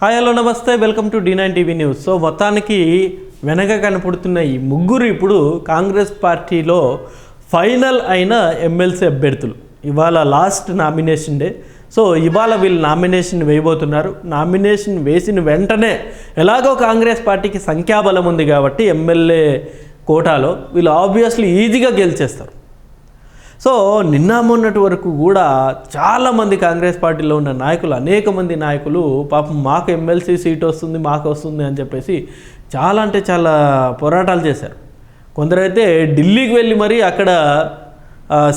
Hi hello నమస్తే welcome to D9 TV news. So మొత్తానికి వెనక కనపడుతున్న ఈ ముగ్గురు ఇప్పుడు కాంగ్రెస్ పార్టీలో ఫైనల్ అయిన ఎమ్మెల్సీ అభ్యర్థులు. ఇవాళ లాస్ట్ నామినేషన్ డే. సో ఇవాళ వీళ్ళు నామినేషన్ వేయబోతున్నారు. నామినేషన్ వేసిన వెంటనే ఎలాగో కాంగ్రెస్ పార్టీకి సంఖ్యాబలం ఉంది కాబట్టి ఎమ్మెల్యే కోటాలో వీళ్ళు ఆబ్వియస్లీ ఈజీగా గెలిచేస్తారు. సో నిన్న మొన్నటి వరకు కూడా చాలామంది కాంగ్రెస్ పార్టీలో ఉన్న నాయకులు, అనేక మంది నాయకులు పాపం మాకు ఎమ్మెల్సీ సీట్ వస్తుంది, మాకు వస్తుంది అని చెప్పేసి చాలా అంటే చాలా పోరాటాలు చేశారు. కొందరైతే ఢిల్లీకి వెళ్ళి మరీ అక్కడ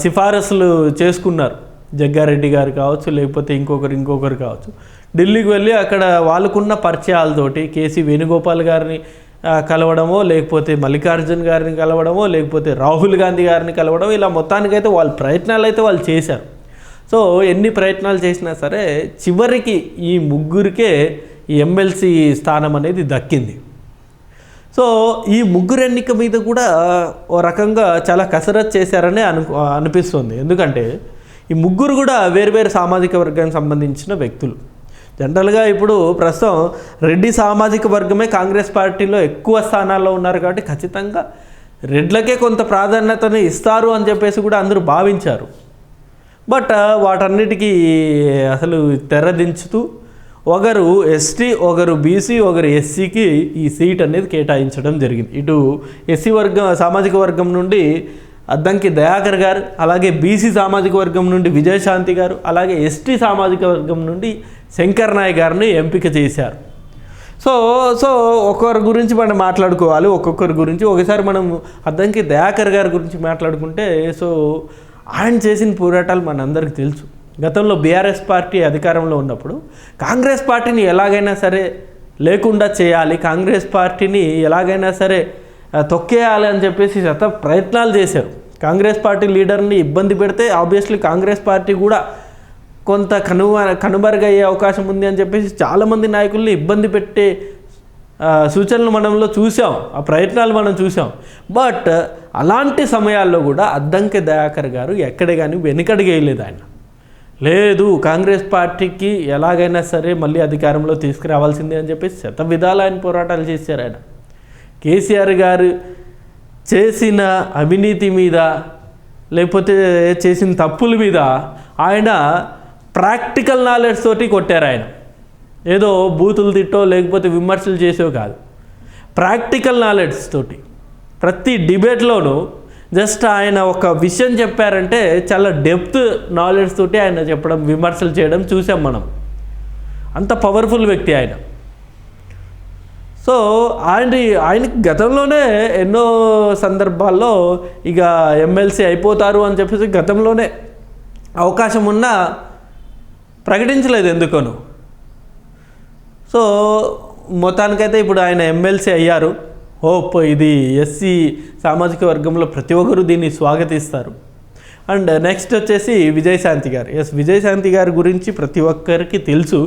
సిఫారసులు చేసుకున్నారు. జగ్గారెడ్డి గారు కావచ్చు, లేకపోతే ఇంకొకరు కావచ్చు. ఢిల్లీకి వెళ్ళి అక్కడ వాళ్ళకున్న పరిచయాలతోటి కేసీ వేణుగోపాల్ గారిని కలవడమో, లేకపోతే మల్లికార్జున్ గారిని కలవడమో, లేకపోతే రాహుల్ గాంధీ గారిని కలవడం, ఇలా మొత్తానికైతే వాళ్ళ ప్రయత్నాలు అయితే వాళ్ళు చేశారు. సో ఎన్ని ప్రయత్నాలు చేసినా సరే చివరికి ఈ ముగ్గురికే ఈ ఎమ్మెల్సీ స్థానం అనేది దక్కింది. సో ఈ ముగ్గురు ఎన్నిక మీద కూడా ఓ రకంగా చాలా కసరత్తు చేశారనే అనిపిస్తుంది. ఎందుకంటే ఈ ముగ్గురు కూడా వేరువేరు సామాజిక వర్గానికి సంబంధించిన వ్యక్తులు. జనరల్గా ఇప్పుడు ప్రస్తుతం రెడ్డి సామాజిక వర్గమే కాంగ్రెస్ పార్టీలో ఎక్కువ స్థానాల్లో ఉన్నారు కాబట్టి ఖచ్చితంగా రెడ్లకే కొంత ప్రాధాన్యతను ఇస్తారు అని చెప్పేసి కూడా అందరూ భావించారు. బట్ వాటన్నిటికీ అసలు తెరదించుతూ ఒకరు ఎస్టీ, ఒకరు బీసీ, ఒకరు ఎస్సీకి ఈ సీట్ అనేది కేటాయించడం జరిగింది. ఇటు ఎస్సీ వర్గం సామాజిక వర్గం నుండి అద్దంకి దయాకర్ గారు, అలాగే బీసీ సామాజిక వర్గం నుండి విజయశాంతి గారు, అలాగే ఎస్టీ సామాజిక వర్గం నుండి శంకర్ నాయక్ గారిని ఎంపిక చేశారు. సో ఒక్కొక్కరి గురించి మనం మాట్లాడుకోవాలి. ఒక్కొక్కరి గురించి ఒకసారి మనం అద్దంకి దయాకర్ గారి గురించి మాట్లాడుకుంటే, సో ఆయన చేసిన పోరాటాలు మనందరికీ తెలుసు. గతంలో బీఆర్ఎస్ పార్టీ అధికారంలో ఉన్నప్పుడు కాంగ్రెస్ పార్టీని ఎలాగైనా సరే లేకుండా చేయాలి, కాంగ్రెస్ పార్టీని ఎలాగైనా సరే తొక్కేయాలి అని చెప్పేసి ప్రయత్నాలు చేశారు. కాంగ్రెస్ పార్టీ లీడర్ని ఇబ్బంది పెడితే ఆబ్వియస్లీ కాంగ్రెస్ పార్టీ కూడా కొంత కనుమరుగయ్యే అవకాశం ఉంది అని చెప్పేసి చాలామంది నాయకుల్ని ఇబ్బంది పెట్టే సూచనలు మనంలో చూసాం, ఆ ప్రయత్నాలు మనం చూసాం. బట్ అలాంటి సమయాల్లో కూడా అద్దంకి దయాకర్ గారు ఎక్కడే కానీ వెనుకడిగేయలేదు. ఆయన లేదు, కాంగ్రెస్ పార్టీకి ఎలాగైనా సరే మళ్ళీ అధికారంలో తీసుకురావాల్సిందే అని చెప్పేసి శతవిధాలు ఆయన పోరాటాలు చేశారు. ఆయన కేసీఆర్ గారు చేసిన అవినీతి మీద, లేకపోతే చేసిన తప్పుల మీద ఆయన ప్రాక్టికల్ నాలెడ్జ్ తోటి కొట్టారు. ఆయన ఏదో బూతులు తిట్టో లేకపోతే విమర్శలు చేసో కాదు, ప్రాక్టికల్ నాలెడ్జ్ తోటి ప్రతి డిబేట్లోనూ జస్ట్ ఆయన ఒక విషయం చెప్పారంటే చాలా డెప్త్ నాలెడ్జ్ తోటి ఆయన చెప్పడం, విమర్శలు చేయడం చూసాం మనం. అంత పవర్ఫుల్ వ్యక్తి ఆయన. సో ఆయనకి గతంలోనే ఎన్నో సందర్భాల్లో ఇక ఎమ్మెల్సీ అయిపోతారు అని చెప్పేసి గతంలోనే అవకాశం ఉన్నా ప్రకటించలేదు ఎందుకోను. సో మొత్తానికైతే ఇప్పుడు ఆయన ఎమ్మెల్సీ అయ్యారు. హోప్ ఇది ఎస్సీ సామాజిక వర్గంలో ప్రతి ఒక్కరు దీన్ని స్వాగతిస్తారు. అండ్ నెక్స్ట్ వచ్చేసి విజయశాంతి గారు. విజయశాంతి గారి గురించి ప్రతి ఒక్కరికి తెలుసు,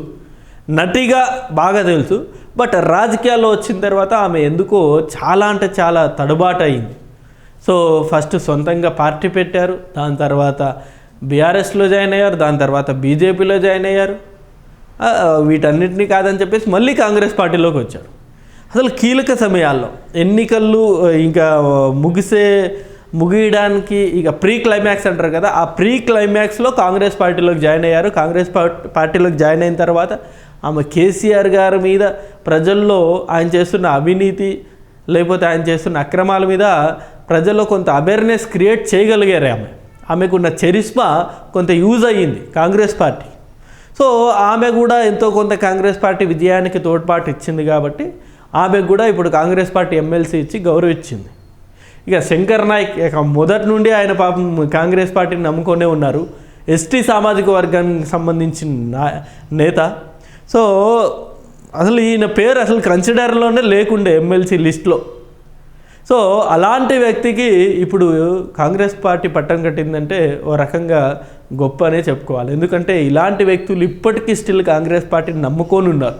నటిగా బాగా తెలుసు. బట్ రాజకీయాల్లో వచ్చిన తర్వాత ఆమె ఎందుకో చాలా అంటే చాలా తడబాటు అయింది. సో ఫస్ట్ సొంతంగా పార్టీ పెట్టారు, దాని తర్వాత బీఆర్ఎస్లో జాయిన్ అయ్యారు, దాని తర్వాత బీజేపీలో జాయిన్ అయ్యారు. వీటన్నిటినీ కాదని చెప్పేసి మళ్ళీ కాంగ్రెస్ పార్టీలోకి వచ్చారు. అసలు కీలక సమయాల్లో ఎన్నికలు ఇంకా ముగియడానికి ఇక ప్రీ క్లైమాక్స్ అంటారు కదా, ఆ ప్రీ క్లైమాక్స్లో కాంగ్రెస్ పార్టీలోకి జాయిన్ అయ్యారు. కాంగ్రెస్ పార్టీలోకి జాయిన్ అయిన తర్వాత ఆమె కేసీఆర్ గారి మీద, ప్రజల్లో ఆయన చేస్తున్న అవినీతి లేకపోతే ఆయన చేస్తున్న అక్రమాల మీద ప్రజల్లో కొంత అవేర్నెస్ క్రియేట్ చేయగలిగారు. ఆమెకున్న చరిష్మా కొంత యూజ్ అయ్యింది కాంగ్రెస్ పార్టీ. సో ఆమె కూడా ఎంతో కొంత కాంగ్రెస్ పార్టీ విజయానికి తోడ్పాటు ఇచ్చింది కాబట్టి ఆమెకు కూడా ఇప్పుడు కాంగ్రెస్ పార్టీ ఎమ్మెల్సీ ఇచ్చి గౌరవించింది. ఇక శంకర్ నాయక్ మొదటి నుండి ఆయన పాపం కాంగ్రెస్ పార్టీని నమ్ముకొనే ఉన్నారు. ఎస్టీ సామాజిక వర్గానికి సంబంధించిన నేత. సో అసలు ఈయన పేరు అసలు కన్సిడర్లోనే లేకుండే ఎమ్మెల్సీ లిస్ట్లో. సో అలాంటి వ్యక్తికి ఇప్పుడు కాంగ్రెస్ పార్టీ పట్టం కట్టిందంటే ఓ రకంగా గొప్ప అనే చెప్పుకోవాలి. ఎందుకంటే ఇలాంటి వ్యక్తులు ఇప్పటికీ స్టిల్ కాంగ్రెస్ పార్టీని నమ్ముకొని ఉన్నారు.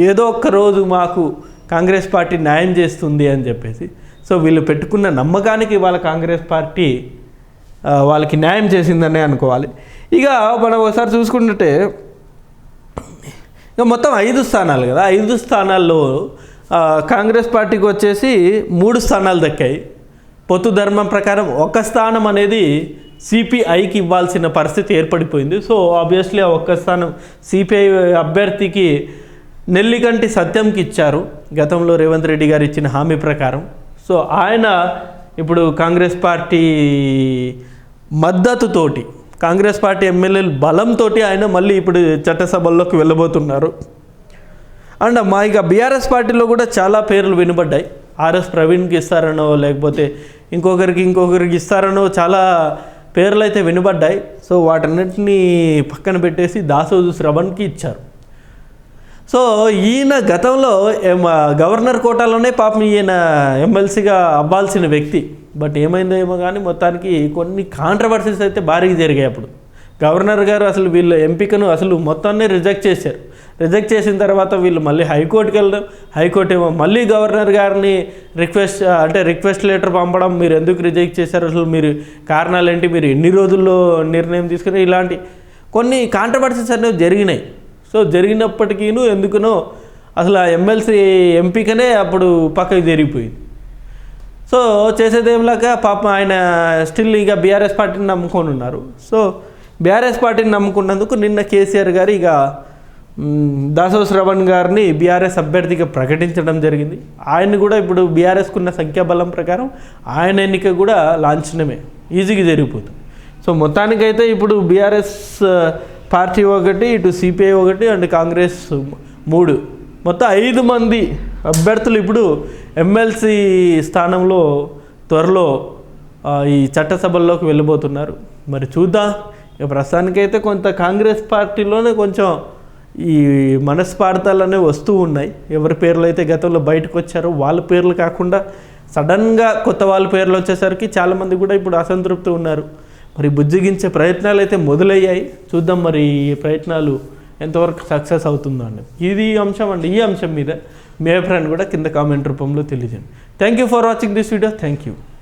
ఏదో ఒక్క రోజు మాకు కాంగ్రెస్ పార్టీ న్యాయం చేస్తుంది అని చెప్పేసి. సో వీళ్ళు పెట్టుకున్న నమ్మకానికి వాళ్ళ కాంగ్రెస్ పార్టీ వాళ్ళకి న్యాయం చేసిందనే అనుకోవాలి. ఇక మనం ఒకసారి చూసుకుంటే ఇక మొత్తం 5 స్థానాలు కదా, 5 స్థానాల్లో కాంగ్రెస్ పార్టీకి వచ్చేసి 3 స్థానాలు దక్కాయి. పొత్తు ధర్మం ప్రకారం ఒక స్థానం అనేది సిపిఐకి ఇవ్వాల్సిన పరిస్థితి ఏర్పడిపోయింది. సో ఆబ్వియస్లీ ఆ ఒక్క స్థానం సిపిఐ అభ్యర్థికి నెల్లికంటి సత్యంకి ఇచ్చారు గతంలో రేవంత్ రెడ్డి గారు ఇచ్చిన హామీ ప్రకారం. సో ఆయన ఇప్పుడు కాంగ్రెస్ పార్టీ మద్దతుతోటి, కాంగ్రెస్ పార్టీ ఎమ్మెల్యేల బలంతో ఆయన మళ్ళీ ఇప్పుడు చట్టసభల్లోకి వెళ్ళబోతున్నారు. అండ్ ఇక బీఆర్ఎస్ పార్టీలో కూడా చాలా పేర్లు వినబడ్డాయి. ఆర్ఎస్ ప్రవీణ్కి ఇస్తారనో లేకపోతే ఇంకొకరికి ఇస్తారనో చాలా పేర్లు అయితే వినబడ్డాయి. సో వాటన్నిటిని పక్కన పెట్టేసి దాసోజు శ్రవణ్కి ఇచ్చారు. సో ఈయన గతంలో గవర్నర్ కోటాలోనే పాపం ఈయన ఎమ్మెల్సీగా అవ్వాల్సిన వ్యక్తి. బట్ ఏమైందో ఏమో కానీ మొత్తానికి కొన్ని కాంట్రవర్సీస్ అయితే భారీగా జరిగాయి. అప్పుడు గవర్నర్ గారు అసలు వీళ్ళ ఎంపికను అసలు మొత్తాన్ని రిజెక్ట్ చేశారు. రిజెక్ట్ చేసిన తర్వాత వీళ్ళు మళ్ళీ హైకోర్టుకి వెళ్ళడం, హైకోర్టు ఏమో మళ్ళీ గవర్నర్ గారిని రిక్వెస్ట్ లెటర్ పంపడం, మీరు ఎందుకు రిజెక్ట్ చేశారు, అసలు మీరు కారణాలు ఏంటి, మీరు ఎన్ని రోజుల్లో నిర్ణయం తీసుకుని, ఇలాంటి కొన్ని కాంట్రవర్సీస్ అనేవి జరిగినాయి. సో జరిగినప్పటికీను ఎందుకునో అసలు ఆ ఎమ్మెల్సీ ఎంపికనే అప్పుడు పక్కకి జరిగిపోయింది. సో చేసేదేమిలాక పాపం ఆయన స్టిల్ ఇక బీఆర్ఎస్ పార్టీని నమ్ముకొని ఉన్నారు. సో బీఆర్ఎస్ పార్టీని నమ్ముకున్నందుకు నిన్న కేసీఆర్ గారు ఇక దాసో శ్రవణ్ గారిని బీఆర్ఎస్ అభ్యర్థిగా ప్రకటించడం జరిగింది. ఆయన్ని కూడా ఇప్పుడు బీఆర్ఎస్కున్న సంఖ్యాబలం ప్రకారం ఆయన ఎన్నిక కూడా లాంఛనమే, ఈజీగా జరిగిపోతుంది. సో మొత్తానికైతే ఇప్పుడు బీఆర్ఎస్ పార్టీ ఒకటి, ఇటు సిపిఐ ఒకటి, అండ్ కాంగ్రెస్ 3, మొత్తం 5 మంది అభ్యర్థులు ఇప్పుడు ఎమ్మెల్సీ స్థానంలో త్వరలో ఈ చట్టసభల్లోకి వెళ్ళబోతున్నారు. మరి చూద్దాం. ఇక ప్రస్తుతానికైతే కొంత కాంగ్రెస్ పార్టీలోనే కొంచెం ఈ మనస్పార్థాలనే వస్తూ ఉన్నాయి. ఎవరి పేర్లు అయితే గతంలో బయటకు వచ్చారో వాళ్ళ పేర్లు కాకుండా సడన్గా కొత్త వాళ్ళ పేర్లు వచ్చేసరికి చాలామంది కూడా ఇప్పుడు అసంతృప్తి ఉన్నారు. మరి బుజ్జిగించే ప్రయత్నాలు అయితే మొదలయ్యాయి. చూద్దాం మరి ఈ ప్రయత్నాలు ఎంతవరకు సక్సెస్ అవుతుందో అండి. ఇది అంశం అండి. ఈ అంశం మీద మీ అభిప్రాయాన్ని కూడా కింద కామెంట్ రూపంలో తెలియజేయండి. Thank you for watching this video. Thank you.